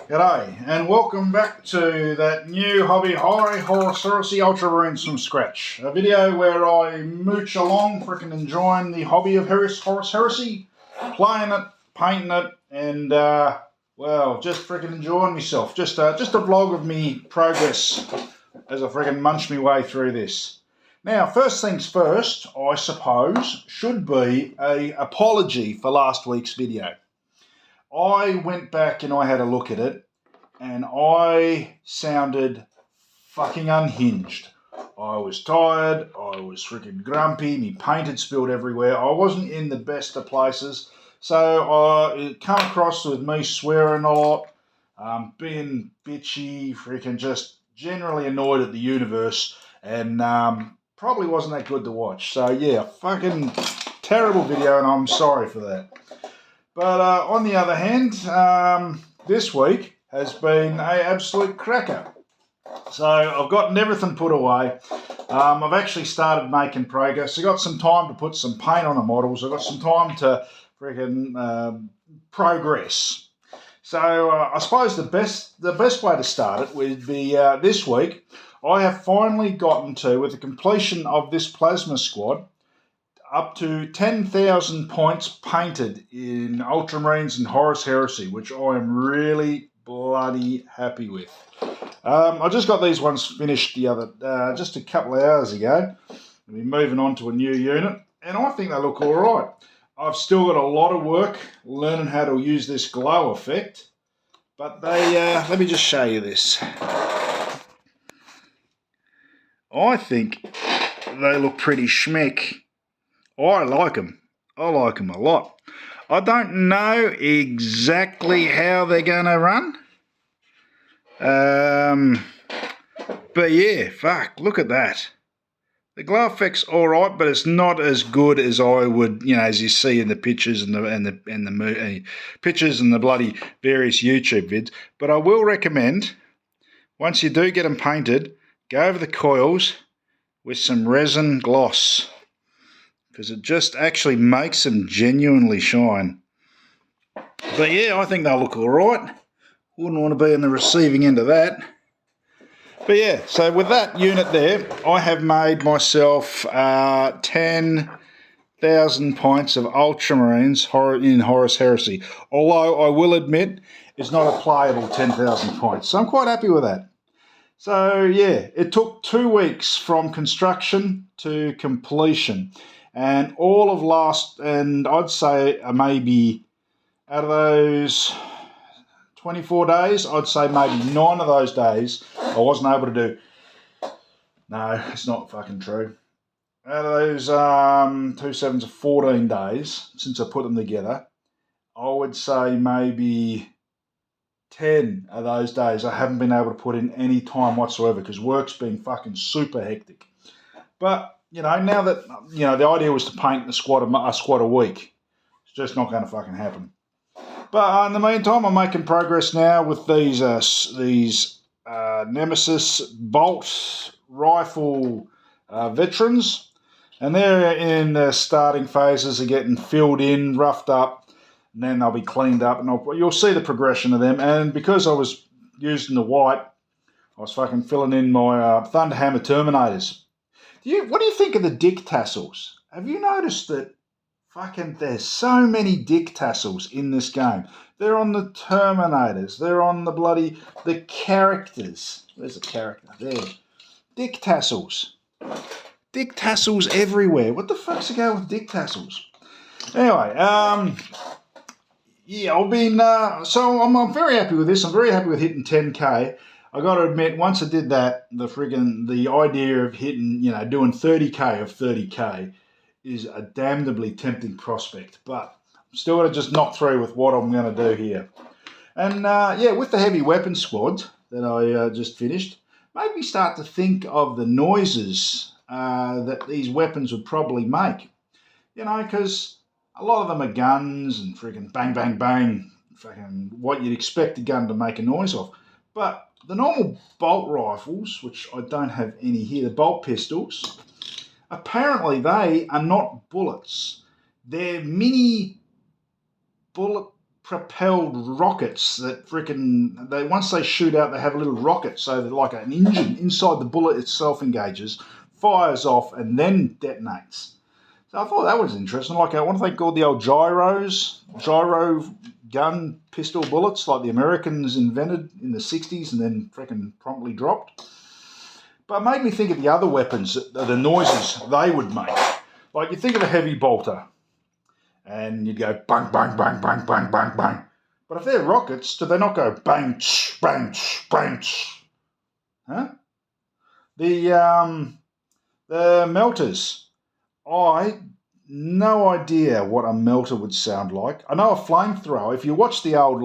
G'day, and welcome back to that new hobby, Horus Heresy Ultramarines from scratch. A video where I mooch along, freaking enjoying the hobby of Horus Heresy, playing it, painting it, and, well, just freaking enjoying myself. Just a vlog of me progress as I freaking munch my way through this. Now, first things first, I suppose, should be an apology for last week's video. I went back and I had a look at it, and I sounded fucking unhinged. I was tired, I was freaking grumpy, my paint had spilled everywhere, I wasn't in the best of places, so it come across with me swearing a lot, being bitchy, freaking just generally annoyed at the universe, and probably wasn't that good to watch. So yeah, fucking terrible video, and I'm sorry for that. But on the other hand, this week has been an absolute cracker. So I've gotten everything put away. I've actually started making progress. I've got some time to put some paint on the models. I've got some time to freaking progress. So I suppose the best way to start it would be this week. I have finally gotten to, with the completion of this plasma squad, up to 10,000 points painted in Ultramarines and Horus Heresy, which I am really bloody happy with. I just got these ones finished just a couple of hours ago. I'll be moving on to a new unit, and I think they look all right. I've still got a lot of work learning how to use this glow effect, but let me just show you this. I think they look pretty schmick. I like them. I like them a lot. I don't know exactly how they're going to run. But yeah, fuck, look at that. The glow effect's all right, but it's not as good as I would, as you see in the pictures and the pictures and the bloody various YouTube vids. But I will recommend, once you do get them painted, go over the coils with some resin gloss, because it just actually makes them genuinely shine. But yeah, I think they'll look all right. Wouldn't want to be on the receiving end of that. But yeah, so with that unit there, I have made myself 10,000 points of Ultramarines in Horus Heresy. Although I will admit, it's not a playable 10,000 points. So I'm quite happy with that. So yeah, it took 2 weeks from construction to completion. And all of and I'd say maybe out of those 24 days, I'd say maybe 9 of those days I wasn't able to do. No, it's not fucking true. Out of those 2 7s of 14 days since I put them together, I would say maybe 10 of those days I haven't been able to put in any time whatsoever because work's been fucking super hectic. But now that, the idea was to paint a squad a week. It's just not going to fucking happen. But in the meantime, I'm making progress now with these Nemesis bolt rifle veterans. And they're in the starting phases of getting filled in, roughed up, and then they'll be cleaned up. And you'll see the progression of them. And because I was using the white, I was fucking filling in my Thunderhammer Terminators. What do you think of the dick tassels? Have you noticed that there's so many dick tassels in this game? They're on the Terminators. They're on the characters. Where's the character? There. Dick tassels. Dick tassels everywhere. What the fuck's the go with dick tassels? Anyway, yeah, I've been, so I'm very happy with this. I'm very happy with hitting 10K. I got to admit, once I did that, the idea of hitting, doing 30K of 30K is a damnably tempting prospect. But I'm still going to just knock through with what I'm going to do here. And yeah, with the heavy weapon squad that I just finished, made me start to think of the noises that these weapons would probably make. Because a lot of them are guns and freaking bang, bang, bang, fucking what you'd expect a gun to make a noise of. But the normal bolt rifles, which I don't have any here, the bolt pistols, apparently they are not bullets. They're mini bullet propelled rockets that once they shoot out, they have a little rocket so that like an engine inside the bullet itself engages, fires off, and then detonates. So I thought that was interesting. Like, what do they call the old gyro gun pistol bullets, like the Americans invented in the 60s and then freaking promptly dropped? But it made me think of the other weapons, the noises they would make. Like, you think of a heavy bolter, and you'd go bang, bang, bang, bang, bang, bang, bang. But if they're rockets, do they not go bang, tsh, bang, tsh, bang, tsh? Huh? The melters. No idea what a melter would sound like. I know a flamethrower. If you watch the old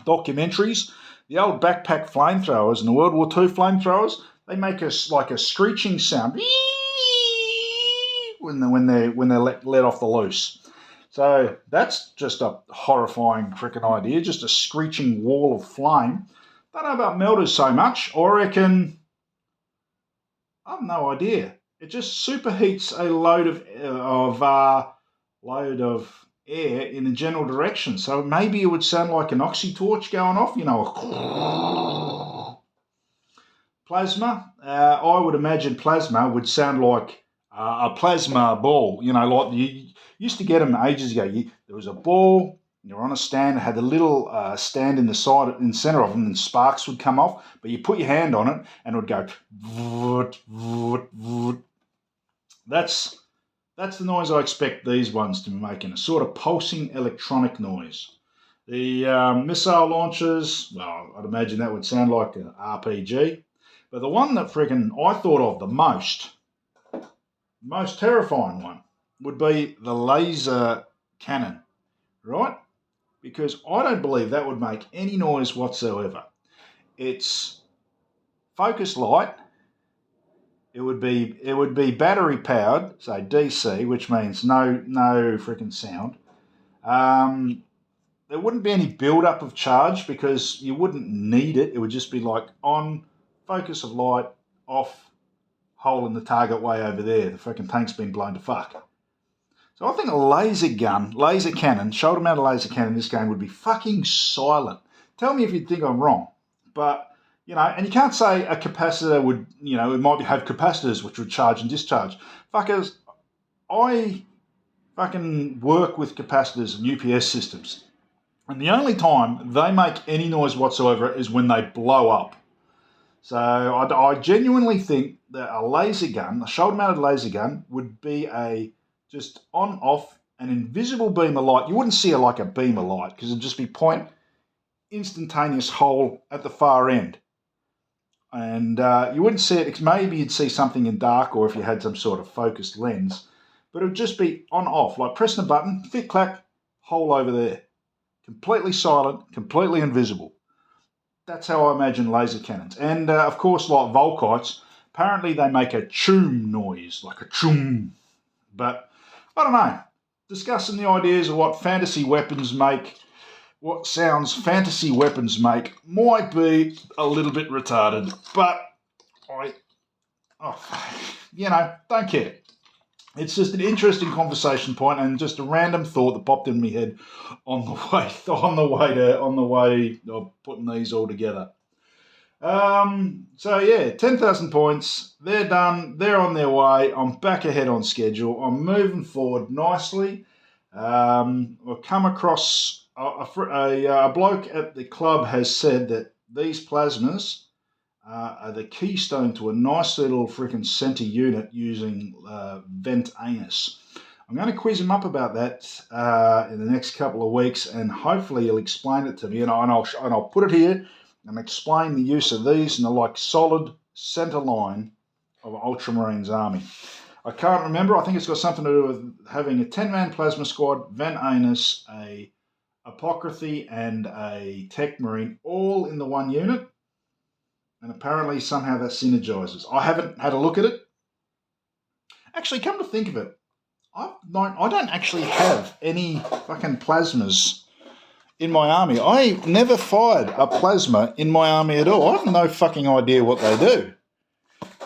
documentaries, the old backpack flamethrowers and the World War II flamethrowers, they make us like a screeching sound when they're let off the loose. So that's just a horrifying freaking idea, just a screeching wall of flame. Don't know about melters so much. I reckon, I've no idea. It just superheats a load of air in a general direction. So maybe it would sound like an oxy torch going off, Plasma. I would imagine plasma would sound like a plasma ball. Like you used to get them ages ago. There was a ball. You're on a stand. It had a little stand in the center of them, and sparks would come off. But you put your hand on it, and it would go. Voot, voot, voot. That's the noise I expect these ones to be making. A sort of pulsing electronic noise. The missile launchers. Well, I'd imagine that would sound like an RPG. But the one that I thought of the most terrifying one would be the laser cannon, right? Because I don't believe that would make any noise whatsoever. It's focus light. It would be battery powered, so DC, which means no freaking sound. There wouldn't be any build up of charge because you wouldn't need it. It would just be like on, focus of light, off, hole in the target way over there. The freaking tank's been blown to fuck. So I think a laser cannon, shoulder mounted laser cannon in this game would be fucking silent. Tell me if you think I'm wrong. But, and you can't say a capacitor would, it might have capacitors which would charge and discharge. Fuckers, I fucking work with capacitors and UPS systems. And the only time they make any noise whatsoever is when they blow up. So I genuinely think that a laser gun, a shoulder-mounted laser gun, would be a just on-off, an invisible beam of light. You wouldn't see it like a beam of light because it'd just be point, instantaneous hole at the far end. And you wouldn't see it. Maybe you'd see something in dark or if you had some sort of focused lens. But it would just be on-off, like pressing a button, click-clack, hole over there. Completely silent, completely invisible. That's how I imagine laser cannons. And, of course, like Volkites, apparently they make a choom noise, like a choom. But, I don't know. Discussing the ideas of what fantasy weapons make, what sounds fantasy weapons make, might be a little bit retarded. But, don't care. It's just an interesting conversation point and just a random thought that popped in my head on the way of putting these all together. 10,000 points. They're done. They're on their way. I'm back ahead on schedule. I'm moving forward nicely. I've come across a bloke at the club has said that these plasmas are the keystone to a nice little freaking centre unit using vent anus. I'm going to quiz him up about that in the next couple of weeks, and hopefully he'll explain it to me, and I'll put it here and explain the use of these in the solid centre line of an Ultramarines army. I can't remember. I think it's got something to do with having a 10-man plasma squad, vent anus, a apocryphy, and a tech marine all in the one unit. And apparently somehow that synergizes. I haven't had a look at it. Actually, come to think of it, I don't actually have any fucking plasmas in my army. I never fired a plasma in my army at all. I have no fucking idea what they do.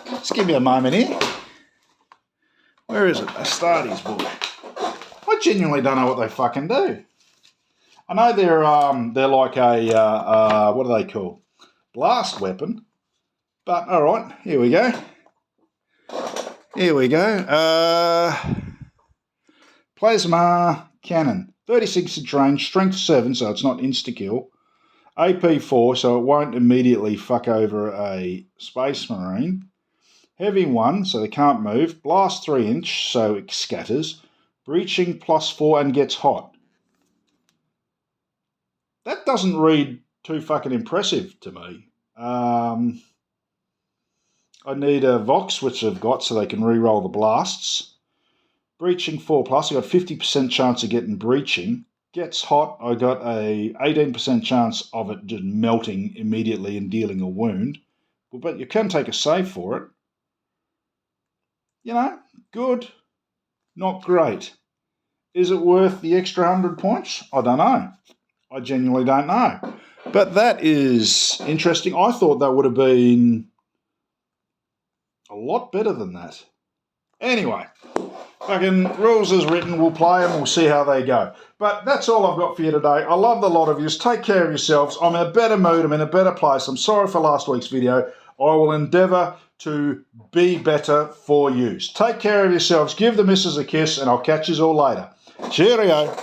Just give me a moment here. Where is it? Astartes book. I genuinely don't know what they fucking do. I know they're like what are they called? Blast weapon. But all right, here we go. Here we go. Plasma cannon, 36-inch range, strength 7, so it's not insta-kill. AP 4, so it won't immediately fuck over a Space Marine. Heavy 1, so they can't move. Blast 3-inch, so it scatters. Breaching +4 and gets hot. That doesn't read too fucking impressive to me. I need a Vox, which I've got, so they can re-roll the blasts. Breaching 4+, I got 50% chance of getting breaching. Gets hot, I got a 18% chance of it just melting immediately and dealing a wound. But you can take a save for it. You know, good, not great. Is it worth the extra 100 points? I don't know. I genuinely don't know. But that is interesting. I thought that would have been a lot better than that. Anyway, fucking rules as written, we'll play them, we'll see how they go. But that's all I've got for you today. I love the lot of yous. Take care of yourselves. I'm in a better mood, I'm in a better place. I'm sorry for last week's video. I will endeavour to be better for yous. Take care of yourselves. Give the missus a kiss, and I'll catch yous all later. Cheerio.